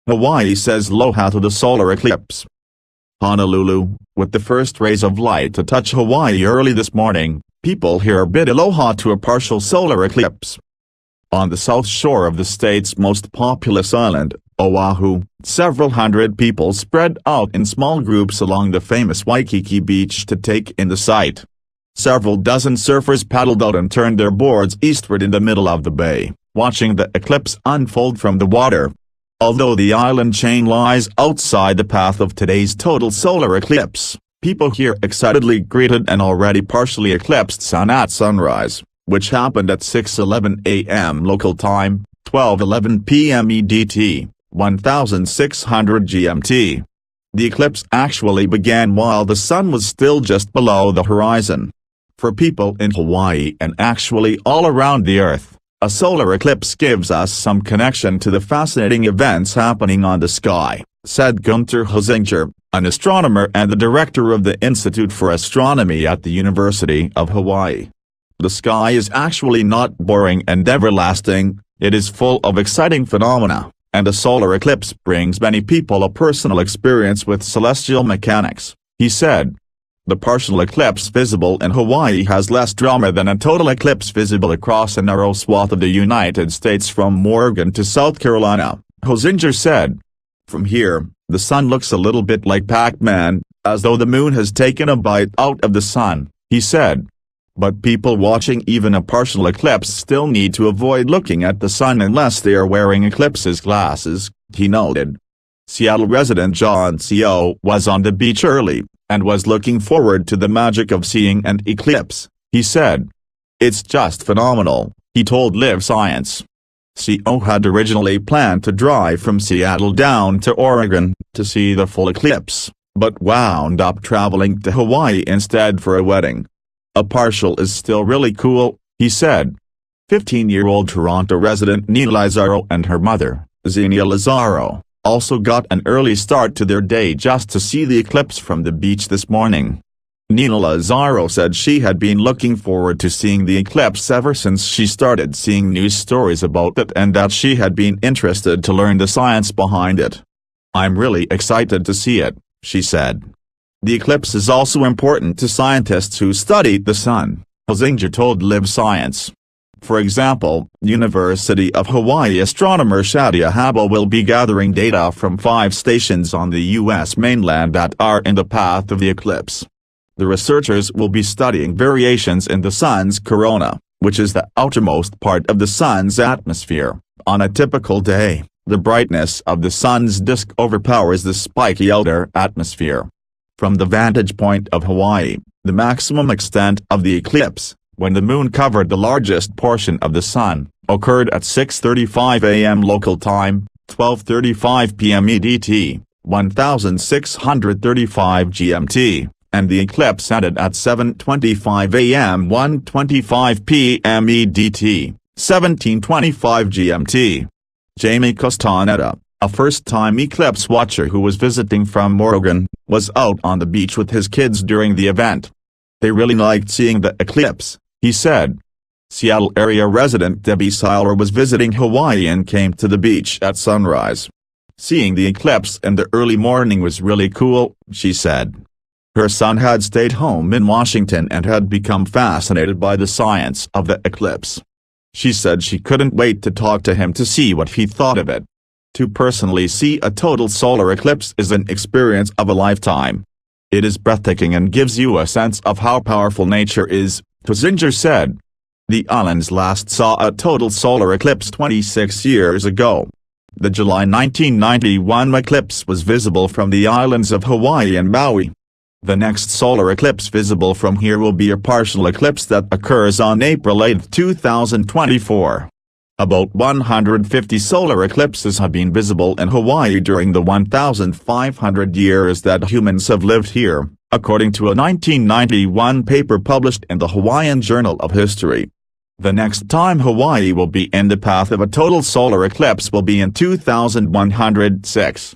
Hawaii says aloha to the solar eclipse. Honolulu, with the first rays of light to touch Hawaii early this morning, people here bid aloha to a partial solar eclipse. On the south shore of the state's most populous island, Oahu, several hundred people spread out in small groups along the famous Waikiki beach to take in the sight. Several dozen surfers paddled out and turned their boards eastward in the middle of the bay, watching the eclipse unfold from the water. Although the island chain lies outside the path of today's total solar eclipse, people here excitedly greeted an already partially eclipsed sun at sunrise, which happened at 6:11 a.m. local time, 12:11 p.m. EDT, 1600 GMT. The eclipse actually began while the sun was still just below the horizon. For people in Hawaii and actually all around the Earth, a solar eclipse gives us some connection to the fascinating events happening on the sky, said Gunther Hosinger, an astronomer and the director of the Institute for Astronomy at the University of Hawaii. The sky is actually not boring and everlasting, it is full of exciting phenomena, and a solar eclipse brings many people a personal experience with celestial mechanics, he said. The partial eclipse visible in Hawaii has less drama than a total eclipse visible across a narrow swath of the United States from Oregon to South Carolina, Hosinger said. From here, the sun looks a little bit like Pac-Man, as though the moon has taken a bite out of the sun, he said. But people watching even a partial eclipse still need to avoid looking at the sun unless they are wearing eclipse glasses, he noted. Seattle resident John C.O. was on the beach early, and was looking forward to the magic of seeing an eclipse, he said. It's just phenomenal, he told Live Science. C.O. had originally planned to drive from Seattle down to Oregon to see the full eclipse, but wound up traveling to Hawaii instead for a wedding. A partial is still really cool, he said. 15-year-old Toronto resident Nina Lazaro and her mother, Xenia Lazaro, also got an early start to their day just to see the eclipse from the beach this morning. Nina Lazaro said she had been looking forward to seeing the eclipse ever since she started seeing news stories about it and that she had been interested to learn the science behind it. I'm really excited to see it, she said. The eclipse is also important to scientists who study the sun, Hosinger told Live Science. For example, University of Hawaii astronomer Shadia Habo will be gathering data from 5 stations on the U.S. mainland that are in the path of the eclipse. The researchers will be studying variations in the sun's corona, which is the outermost part of the sun's atmosphere. On a typical day, the brightness of the sun's disk overpowers the spiky outer atmosphere. From the vantage point of Hawaii, the maximum extent of the eclipse, when the moon covered the largest portion of the sun, occurred at 6:35 a.m. local time, 12:35 p.m. EDT, 1635 GMT, and the eclipse ended at 7:25 a.m. 1:25 p.m. EDT, 1725 GMT. Jamie Costaneda, a first-time eclipse watcher who was visiting from Oregon, was out on the beach with his kids during the event. They really liked seeing the eclipse, he said. Seattle area resident Debbie Seiler was visiting Hawaii and came to the beach at sunrise. Seeing the eclipse in the early morning was really cool, she said. Her son had stayed home in Washington and had become fascinated by the science of the eclipse. She said she couldn't wait to talk to him to see what he thought of it. To personally see a total solar eclipse is an experience of a lifetime. It is breathtaking and gives you a sense of how powerful nature is, Hosinger said. The islands last saw a total solar eclipse 26 years ago. The July 1991 eclipse was visible from the islands of Hawaii and Maui. The next solar eclipse visible from here will be a partial eclipse that occurs on April 8, 2024. About 150 solar eclipses have been visible in Hawaii during the 1,500 years that humans have lived here, according to a 1991 paper published in the Hawaiian Journal of History. The next time Hawaii will be in the path of a total solar eclipse will be in 2106.